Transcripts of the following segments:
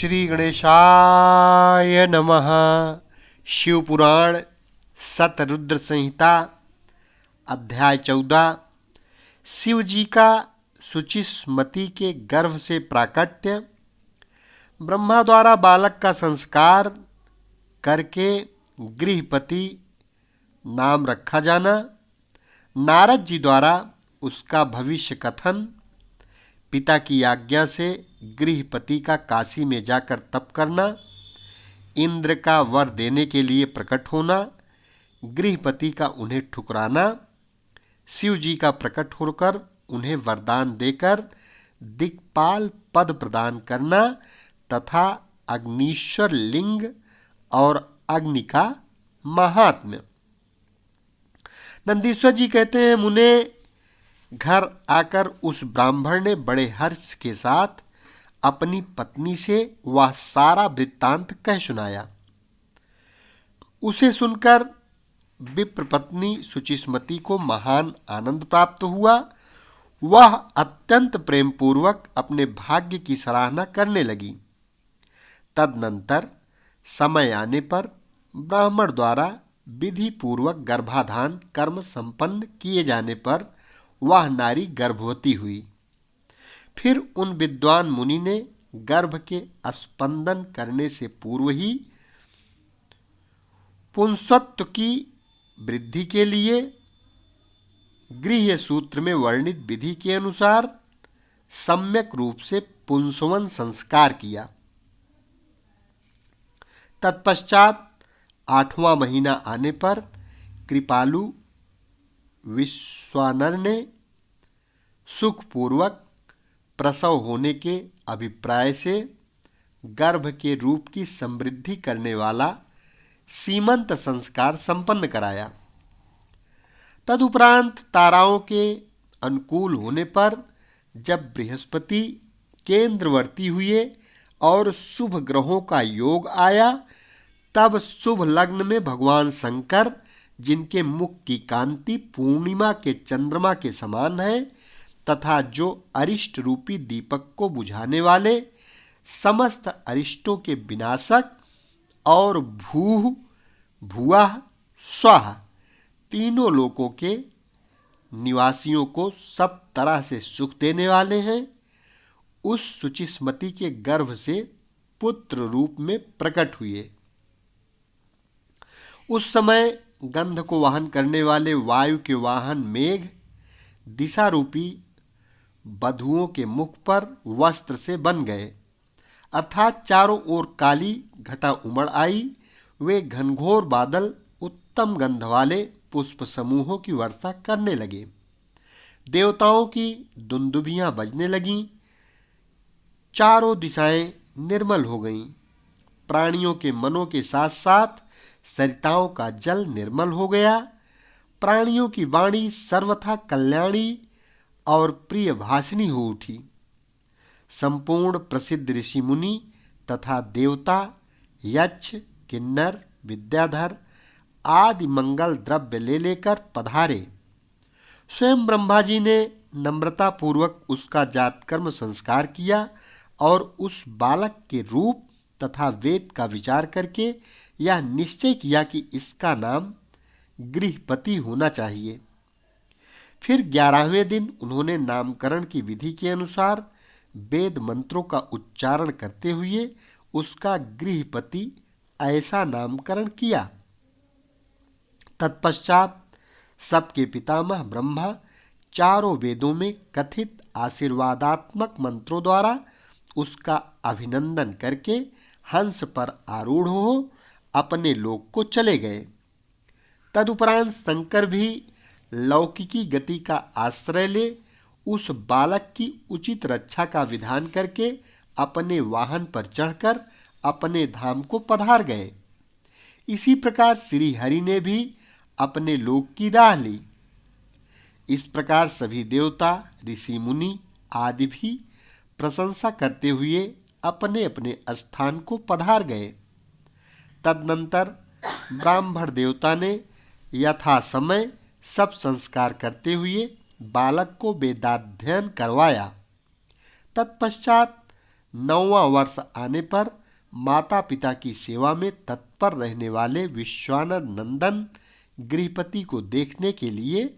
श्री गणेशाय नमः। शिवपुराण सतरुद्र संहिता अध्याय 14। शिव जी का सुचिस्मति के गर्भ से प्राकट्य। ब्रह्मा द्वारा बालक का संस्कार करके गृहपति नाम रखा जाना। नारद जी द्वारा उसका भविष्य कथन। पिता की आज्ञा से गृहपति का काशी में जाकर तप करना। इंद्र का वर देने के लिए प्रकट होना। गृहपति का उन्हें ठुकराना। शिव जी का प्रकट होकर उन्हें वरदान देकर दिक्पाल पद प्रदान करना तथा अग्नीश्वर लिंग और अग्नि का महात्म्य। नंदीश्वर जी कहते हैं, मुने घर आकर उस ब्राह्मण ने बड़े हर्ष के साथ अपनी पत्नी से वह सारा वृत्तांत कह सुनाया। उसे सुनकर विप्र पत्नी सुचिस्मति को महान आनंद प्राप्त हुआ। वह अत्यंत प्रेम पूर्वक अपने भाग्य की सराहना करने लगी। तदनंतर समय आने पर ब्राह्मण द्वारा विधि पूर्वक गर्भाधान कर्म संपन्न किए जाने पर वह नारी गर्भवती हुई। फिर उन विद्वान मुनि ने गर्भ के स्पंदन करने से पूर्व ही पुंसत्व की वृद्धि के लिए गृह्य सूत्र में वर्णित विधि के अनुसार सम्यक रूप से पुंसवन संस्कार किया। तत्पश्चात 8वां महीना आने पर कृपालु विश्वानर ने सुखपूर्वक प्रसव होने के अभिप्राय से गर्भ के रूप की समृद्धि करने वाला सीमंत संस्कार संपन्न कराया। तदुपरांत ताराओं के अनुकूल होने पर जब बृहस्पति केंद्रवर्ती हुए और शुभ ग्रहों का योग आया, तब शुभ लग्न में भगवान शंकर, जिनके मुख की कांति पूर्णिमा के चंद्रमा के समान है तथा जो अरिष्ट रूपी दीपक को बुझाने वाले, समस्त अरिष्टों के विनाशक और भूः भुवः स्वः तीनों लोकों के निवासियों को सब तरह से सुख देने वाले हैं, उस सुचिस्मति के गर्भ से पुत्र रूप में प्रकट हुए। उस समय गंध को वाहन करने वाले वायु के वाहन मेघ दिशा रूपी बधुओं के मुख पर वस्त्र से बन गए, अर्थात चारों ओर काली घटा उमड़ आई। वे घनघोर बादल उत्तम गंध वाले पुष्प समूहों की वर्षा करने लगे। देवताओं की दुंदुभियां बजने लगीं। चारों दिशाएं निर्मल हो गईं। प्राणियों के मनों के साथ साथ सरिताओं का जल निर्मल हो गया। प्राणियों की वाणी सर्वथा कल्याणी और प्रिय भाषिणी हो उठी। संपूर्ण प्रसिद्ध ऋषि मुनि तथा देवता, यक्ष, किन्नर, विद्याधर आदि मंगल द्रव्य ले लेकर पधारे। स्वयं ब्रह्मा जी ने नम्रता पूर्वक उसका जातकर्म संस्कार किया और उस बालक के रूप तथा वेद का विचार करके यह निश्चय किया कि इसका नाम गृहपति होना चाहिए। फिर 11वें दिन उन्होंने नामकरण की विधि के अनुसार वेद मंत्रों का उच्चारण करते हुए उसका गृहपति ऐसा नामकरण किया। तत्पश्चात सबके पितामह ब्रह्मा चारों वेदों में कथित आशीर्वादात्मक मंत्रों द्वारा उसका अभिनंदन करके हंस पर आरूढ़ हो अपने लोक को चले गए। तदुपरांत शंकर भी लौकिकी गति का आश्रय ले उस बालक की उचित रक्षा का विधान करके अपने वाहन पर चढ़कर अपने धाम को पधार गए। इसी प्रकार श्री हरि ने भी अपने लोक की राह ली। इस प्रकार सभी देवता, ऋषि मुनि आदि भी प्रशंसा करते हुए अपने अपने स्थान को पधार गए। तदनंतर ब्राह्मण देवता ने यथा समय सब संस्कार करते हुए बालक को वेदाध्ययन करवाया। तत्पश्चात 9वां वर्ष आने पर माता पिता की सेवा में तत्पर रहने वाले विश्वानर नंदन गृहपति को देखने के लिए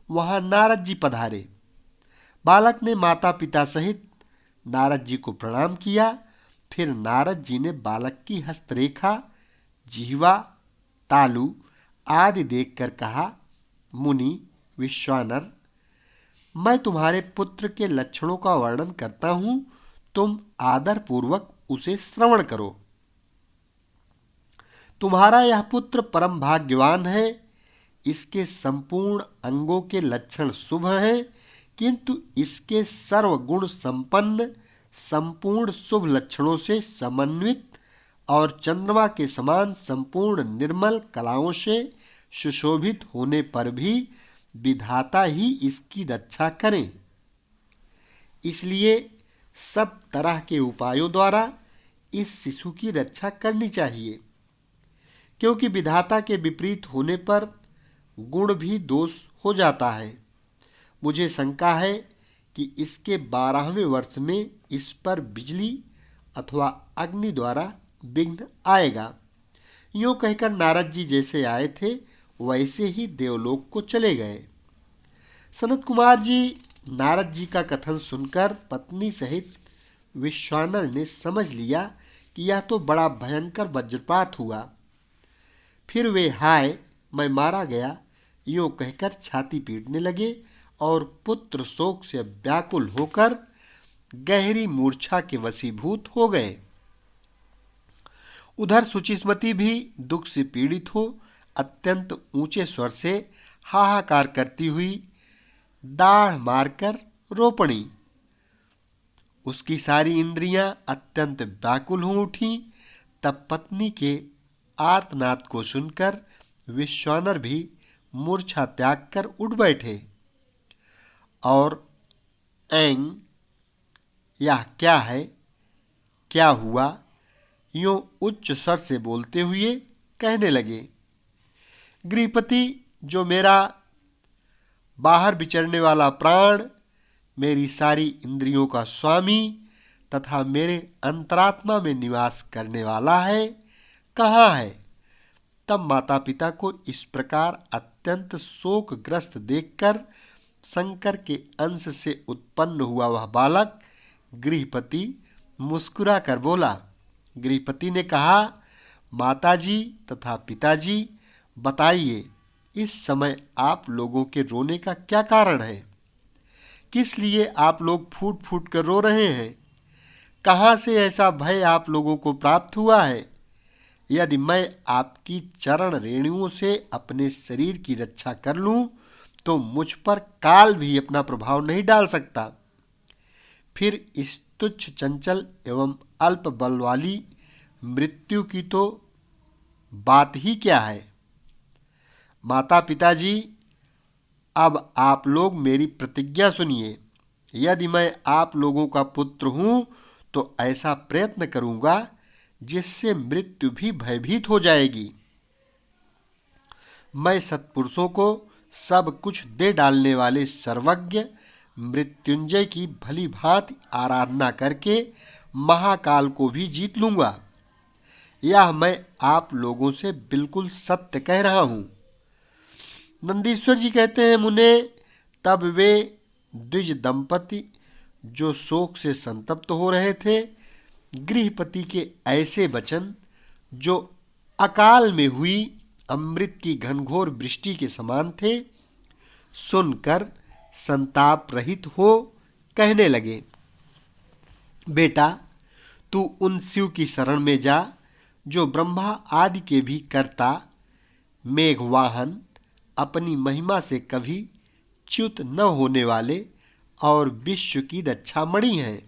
वहां नारद जी पधारे। बालक ने माता पिता सहित नारद जी को प्रणाम किया। फिर नारद जी ने बालक की हस्तरेखा, जिह्वा, तालु आदि देखकर कहा, मुनि विश्वानर, मैं तुम्हारे पुत्र के लक्षणों का वर्णन करता हूं, तुम आदर पूर्वक उसे श्रवण करो। तुम्हारा यह पुत्र परम भाग्यवान है। इसके संपूर्ण अंगों के लक्षण शुभ हैं, किंतु इसके सर्वगुण संपन्न संपूर्ण शुभ लक्षणों से समन्वित और चंद्रमा के समान संपूर्ण निर्मल कलाओं से सुशोभित होने पर भी विधाता ही इसकी रक्षा करें। इसलिए सब तरह के उपायों द्वारा इस शिशु की रक्षा करनी चाहिए, क्योंकि विधाता के विपरीत होने पर गुण भी दोष हो जाता है। मुझे शंका है कि इसके 12वें वर्ष में इस पर बिजली अथवा अग्नि द्वारा विघ्न आएगा। यूं कहकर नारद जी जैसे आए थे वैसे ही देवलोक को चले गए। सनत कुमार जी नारद जी का कथन सुनकर पत्नी सहित विश्वानर ने समझ लिया कि यह तो बड़ा भयंकर वज्रपात हुआ। फिर वे हाय मैं मारा गया यूं कहकर छाती पीटने लगे और पुत्र शोक से व्याकुल होकर गहरी मूर्छा के वशीभूत हो गए। उधर सुचिस्मती भी दुख से पीड़ित हो अत्यंत ऊंचे स्वर से हाहाकार करती हुई दाढ़ मारकर रो पड़ी। उसकी सारी इंद्रियां अत्यंत व्याकुल हो उठी। तब पत्नी के आर्तनाद को सुनकर विश्वानर भी मूर्छा त्याग कर उठ बैठे और ऐंग यह क्या है, क्या हुआ, यूं उच्च स्वर से बोलते हुए कहने लगे, गृहपति, जो मेरा बाहर विचरने वाला प्राण, मेरी सारी इंद्रियों का स्वामी तथा मेरे अंतरात्मा में निवास करने वाला है, कहाँ है? तब माता पिता को इस प्रकार अत्यंत शोकग्रस्त देखकर शंकर के अंश से उत्पन्न हुआ वह बालक गृहपति मुस्कुरा कर बोला। गृहपति ने कहा, माताजी तथा पिताजी, बताइए इस समय आप लोगों के रोने का क्या कारण है? किस लिए आप लोग फूट फूट कर रो रहे हैं? कहाँ से ऐसा भय आप लोगों को प्राप्त हुआ है? यदि मैं आपकी चरण रेणुओं से अपने शरीर की रक्षा कर लूं, तो मुझ पर काल भी अपना प्रभाव नहीं डाल सकता। फिर इस तुच्छ चंचल एवं अल्प बल वाली मृत्यु की तो बात ही क्या है। माता पिताजी, अब आप लोग मेरी प्रतिज्ञा सुनिए। यदि मैं आप लोगों का पुत्र हूं तो ऐसा प्रयत्न करूंगा जिससे मृत्यु भी भयभीत हो जाएगी। मैं सत्पुरुषों को सब कुछ दे डालने वाले सर्वज्ञ मृत्युंजय की भली भांति आराधना करके महाकाल को भी जीत लूंगा। यह मैं आप लोगों से बिल्कुल सत्य कह रहा हूं। नंदीश्वर जी कहते हैं, मुने, तब वे द्विज दंपति जो शोक से संतप्त हो रहे थे, गृहपति के ऐसे वचन जो अकाल में हुई अमृत की घनघोर वृष्टि के समान थे, सुनकर संताप रहित हो कहने लगे, बेटा, तू उन शिव की शरण में जा जो ब्रह्मा आदि के भी कर्ता, मेघवाहन, अपनी महिमा से कभी च्युत न होने वाले और विश्व की रक्षा मणि हैं।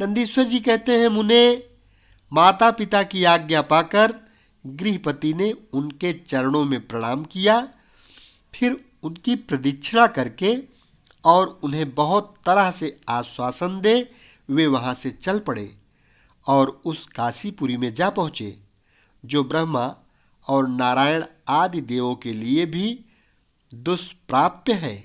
नंदीश्वर जी कहते हैं, मुने, माता पिता की आज्ञा पाकर गृहपति ने उनके चरणों में प्रणाम किया। फिर उनकी प्रदक्षिणा करके और उन्हें बहुत तरह से आश्वासन दे वे वहां से चल पड़े और उस काशीपुरी में जा पहुँचे जो ब्रह्मा और नारायण आदि देवों के लिए भी दुष्प्राप्य है।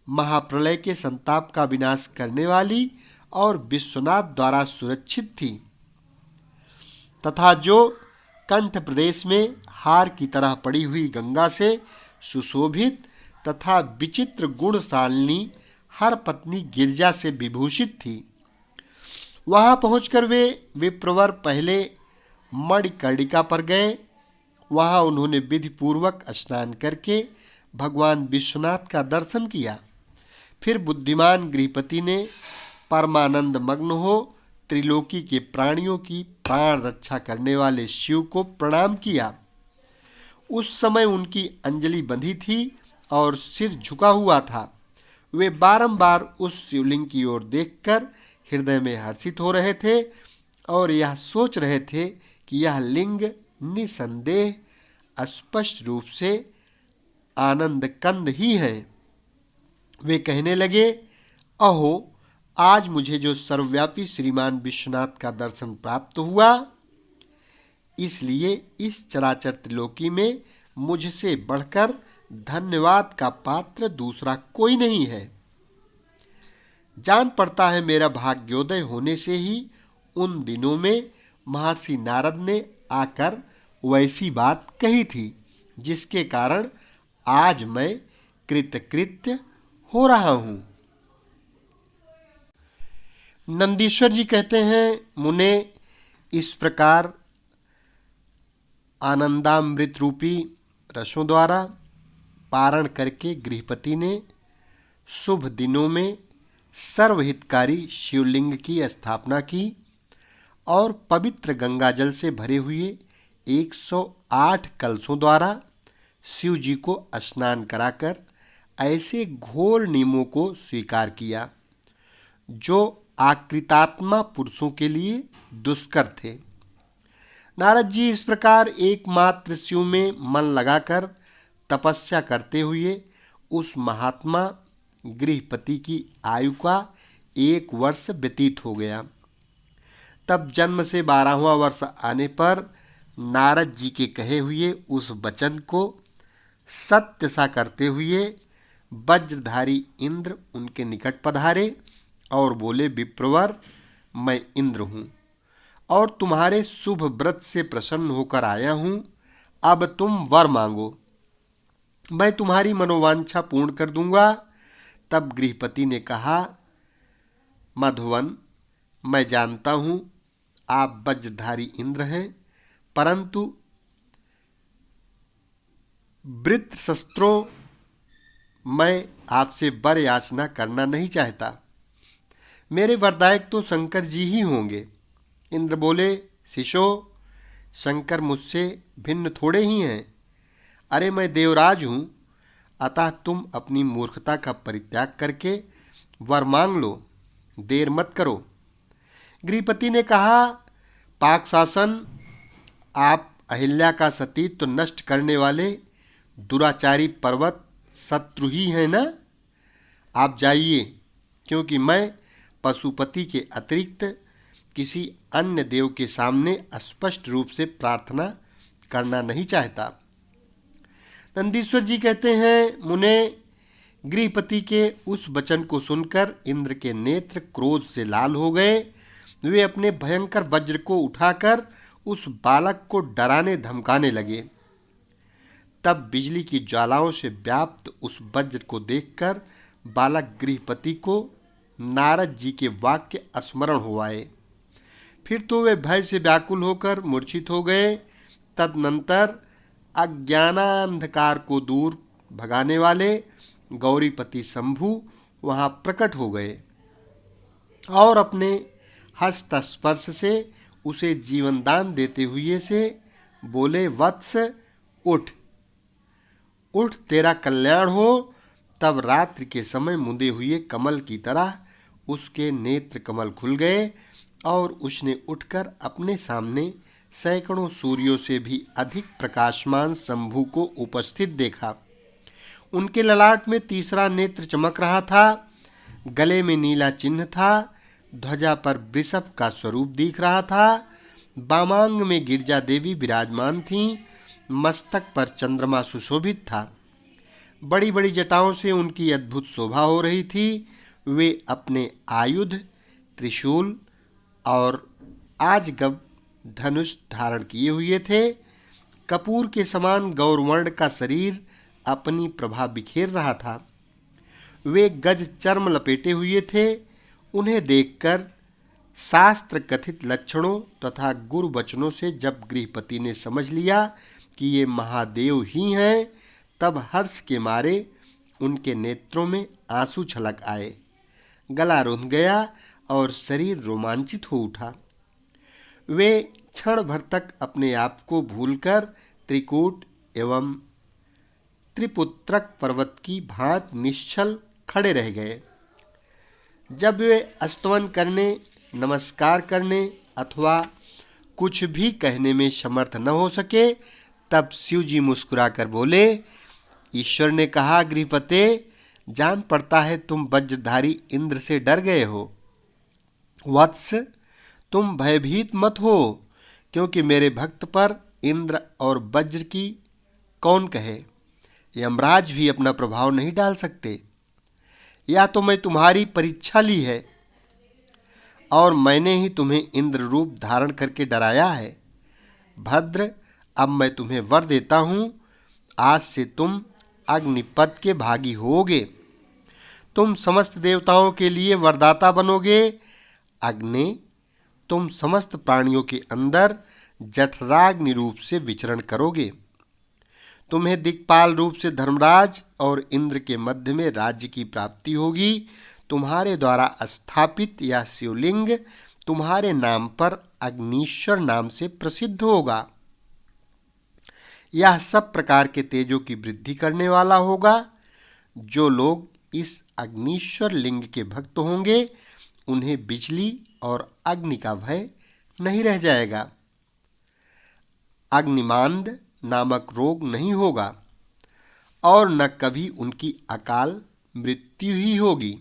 महाप्रलय के संताप का विनाश करने वाली और विश्वनाथ द्वारा सुरक्षित थी तथा जो कंठ प्रदेश में हार की तरह पड़ी हुई गंगा से सुशोभित तथा विचित्र गुणशालिनी हर पत्नी गिरजा से विभूषित थी। वहां पहुंचकर वे विप्रवर पहले मणिकर्णिका पर गए। वहां उन्होंने विधि पूर्वक स्नान करके भगवान विश्वनाथ का दर्शन किया। फिर बुद्धिमान गृहपति ने परमानंद मग्न हो त्रिलोकी के प्राणियों की प्राण रक्षा करने वाले शिव को प्रणाम किया। उस समय उनकी अंजलि बंधी थी और सिर झुका हुआ था। वे बारंबार उस शिवलिंग की ओर देखकर हृदय में हर्षित हो रहे थे और यह सोच रहे थे कि यह लिंग निसंदेह स्पष्ट रूप से आनंद कंद ही है। वे कहने लगे, अहो, आज मुझे जो सर्वव्यापी श्रीमान विश्वनाथ का दर्शन प्राप्त हुआ, इसलिए इस चराचर त्रिलोकी में मुझसे बढ़कर धन्यवाद का पात्र दूसरा कोई नहीं है। जान पड़ता है मेरा भाग्योदय होने से ही उन दिनों में महर्षि नारद ने आकर वैसी बात कही थी जिसके कारण आज मैं कृतकृत्य हो रहा हूं। नंदीश्वर जी कहते हैं, मुने, इस प्रकार आनंदामृत रूपी रसों द्वारा पारण करके गृहपति ने शुभ दिनों में सर्वहितकारी शिवलिंग की स्थापना की और पवित्र गंगाजल से भरे हुए 108 कलशों द्वारा शिव जी को स्नान कराकर ऐसे घोर नियमों को स्वीकार किया जो आकृतात्मा पुरुषों के लिए दुष्कर थे। नारद जी इस प्रकार एकमात्र शिव में मन लगाकर तपस्या करते हुए उस महात्मा गृहपति की आयु का 1 वर्ष व्यतीत हो गया। तब जन्म से 12वां वर्ष आने पर नारद जी के कहे हुए उस वचन को सत्य सा करते हुए वज्रधारी इंद्र उनके निकट पधारे और बोले, विप्रवर, मैं इंद्र हूँ और तुम्हारे शुभ व्रत से प्रसन्न होकर आया हूँ। अब तुम वर मांगो, मैं तुम्हारी मनोवांछा पूर्ण कर दूंगा। तब गृहपति ने कहा, मधुवन, मैं जानता हूँ आप वज्रधारी इंद्र हैं, परंतु वृत्त शस्त्रों मैं आपसे वर याचना करना नहीं चाहता। मेरे वरदायक तो शंकर जी ही होंगे। इंद्र बोले, शिशो, शंकर मुझसे भिन्न थोड़े ही हैं। अरे मैं देवराज हूँ, अतः तुम अपनी मूर्खता का परित्याग करके वर मांग लो, देर मत करो। गृहपति ने कहा, पाक शासन, आप अहिल्या का सतीत्व नष्ट करने वाले दुराचारी पर्वत शत्रु ही है ना? आप जाइए, क्योंकि मैं पशुपति के अतिरिक्त किसी अन्य देव के सामने स्पष्ट रूप से प्रार्थना करना नहीं चाहता। नंदीश्वर जी कहते हैं, मुने, गृहपति के उस वचन को सुनकर इंद्र के नेत्र क्रोध से लाल हो गए। वे अपने भयंकर वज्र को उठाकर उस बालक को डराने धमकाने लगे। तब बिजली की ज्वालाओं से व्याप्त उस वज्र को देखकर बालक गृहपति को नारद जी के वाक्य स्मरण हो आए। फिर तो वे भय से व्याकुल होकर मूर्छित हो गए। तदनंतर अज्ञानांधकार को दूर भगाने वाले गौरीपति शंभु वहां प्रकट हो गए और अपने हस्त स्पर्श से उसे जीवनदान देते हुए से बोले, वत्स, उठ उठ, तेरा कल्याण हो। तब रात्रि के समय मुंदे हुए कमल की तरह उसके नेत्र कमल खुल गए और उसने उठकर अपने सामने सैकड़ों सूर्यों से भी अधिक प्रकाशमान शंभु को उपस्थित देखा। उनके ललाट में तीसरा नेत्र चमक रहा था, गले में नीला चिन्ह था, ध्वजा पर वृषभ का स्वरूप दिख रहा था, वामांग में गिरजा देवी विराजमान थीं, मस्तक पर चंद्रमा सुशोभित था। बड़ी बड़ी जटाओं से उनकी अद्भुत शोभा हो रही थी। वे अपने आयुध त्रिशूल और आजगब धनुष धारण किए हुए थे। कपूर के समान गौरवर्ण का शरीर अपनी प्रभा बिखेर रहा था। वे गज चर्म लपेटे हुए थे। उन्हें देखकर शास्त्र कथित लक्षणों तथा गुरु वचनों से जब गृहपति ने समझ लिया कि ये महादेव ही हैं, तब हर्ष के मारे उनके नेत्रों में आंसू छलक आए, गला रुंध गया और शरीर रोमांचित हो उठा। वे क्षण भर तक अपने आप को भूलकर त्रिकूट एवं त्रिपुत्रक पर्वत की भांति निश्चल खड़े रह गए। जब वे स्तवन करने, नमस्कार करने अथवा कुछ भी कहने में समर्थ न हो सके, तब शिवजी मुस्कुराकर बोले, ईश्वर ने कहा, गृहपते, जान पड़ता है तुम वज्रधारी इंद्र से डर गए हो। वत्स, तुम भयभीत मत हो, क्योंकि मेरे भक्त पर इंद्र और वज्र की कौन कहे। यमराज भी अपना प्रभाव नहीं डाल सकते। या तो मैं तुम्हारी परीक्षा ली है और मैंने ही तुम्हें इंद्र रूप धारण करके डराया है। भद्र, अब मैं तुम्हें वर देता हूं, आज से तुम अग्निपद के भागी होगे। तुम समस्त देवताओं के लिए वरदाता बनोगे। अग्नि, तुम समस्त प्राणियों के अंदर जठराग्नि रूप से विचरण करोगे। तुम्हें दिक्पाल रूप से धर्मराज और इंद्र के मध्य में राज्य की प्राप्ति होगी। तुम्हारे द्वारा स्थापित यह शिवलिंग तुम्हारे नाम पर अग्नीश्वर नाम से प्रसिद्ध होगा। यह सब प्रकार के तेजों की वृद्धि करने वाला होगा। जो लोग इस अग्नीश्वर लिंग के भक्त होंगे, उन्हें बिजली और अग्नि का भय नहीं रह जाएगा। अग्निमांद नामक रोग नहीं होगा और न कभी उनकी अकाल मृत्यु ही होगी।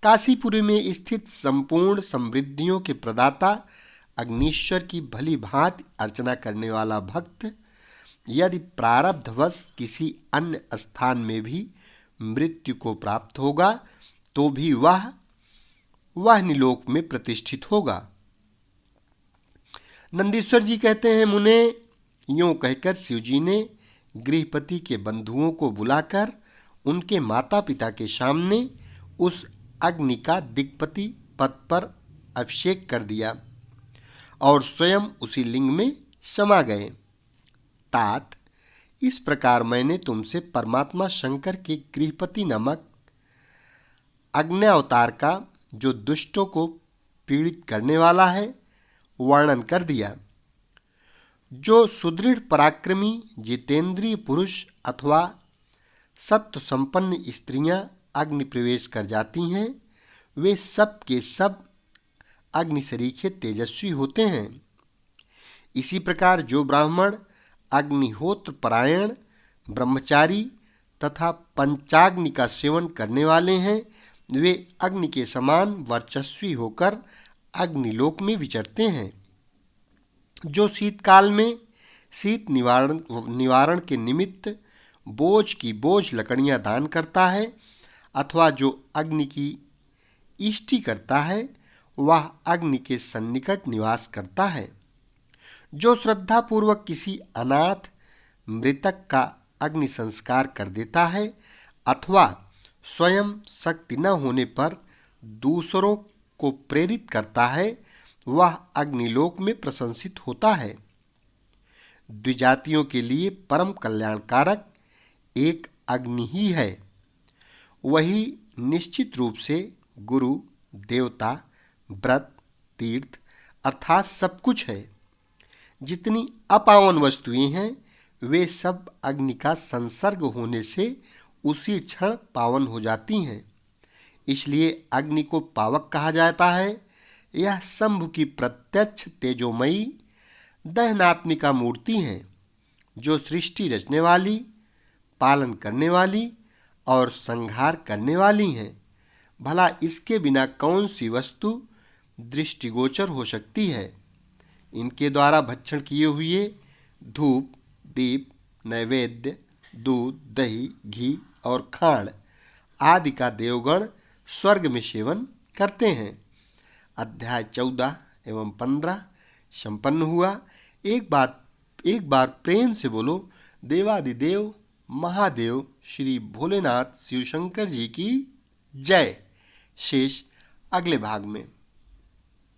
काशीपुरी में स्थित संपूर्ण समृद्धियों के प्रदाता अग्नीश्वर की भली भांति अर्चना करने वाला भक्त यदि प्रारब्धवश किसी अन्य स्थान में भी मृत्यु को प्राप्त होगा, तो भी वह निलोक में प्रतिष्ठित होगा। नंदीश्वर जी कहते हैं, मुने, यूं कहकर शिवजी ने गृहपति के बंधुओं को बुलाकर उनके माता पिता के सामने उस अग्नि का दिक्पति पद पर अभिषेक कर दिया और स्वयं उसी लिंग में समा गए। तात, इस प्रकार मैंने तुमसे परमात्मा शंकर के गृहपति नामक अग्न्यावतार का, जो दुष्टों को पीड़ित करने वाला है, वर्णन कर दिया। जो सुदृढ़ पराक्रमी जितेंद्रिय पुरुष अथवा सत्व संपन्न स्त्रियां अग्नि प्रवेश कर जाती हैं, वे सब के सब अग्नि सरीखे तेजस्वी होते हैं। इसी प्रकार जो ब्राह्मण अग्निहोत्र परायण, ब्रह्मचारी तथा पंचाग्नि का सेवन करने वाले हैं, वे अग्नि के समान वर्चस्वी होकर अग्निलोक में विचरते हैं। जो शीतकाल में शीत निवारण के निमित्त बोझ की बोझ लकड़ियां दान करता है अथवा जो अग्नि की इष्टि करता है, वह अग्नि के सन्निकट निवास करता है। जो श्रद्धापूर्वक किसी अनाथ मृतक का अग्नि संस्कार कर देता है अथवा स्वयं शक्ति न होने पर दूसरों को प्रेरित करता है, वह अग्निलोक में प्रशंसित होता है। द्विजातियों के लिए परम कल्याणकारक एक अग्नि ही है। वही निश्चित रूप से गुरु, देवता, व्रत, तीर्थ अर्थात सब कुछ है। जितनी अपावन वस्तुएं हैं, वे सब अग्नि का संसर्ग होने से उसी क्षण पावन हो जाती हैं। इसलिए अग्नि को पावक कहा जाता है। यह शंभु की प्रत्यक्ष तेजोमयी दहनात्मिका मूर्ति हैं, जो सृष्टि रचने वाली, पालन करने वाली और संहार करने वाली हैं। भला इसके बिना कौन सी वस्तु दृष्टिगोचर हो सकती है। इनके द्वारा भक्षण किए हुए धूप, दीप, नैवेद्य, दूध, दही, घी और खांड आदि का देवगण स्वर्ग में सेवन करते हैं। अध्याय 14 एवं 15 संपन्न हुआ। एक बार प्रेम से बोलो देवादिदेव महादेव श्री भोलेनाथ शिव शंकर जी की जय। शेष अगले भाग में।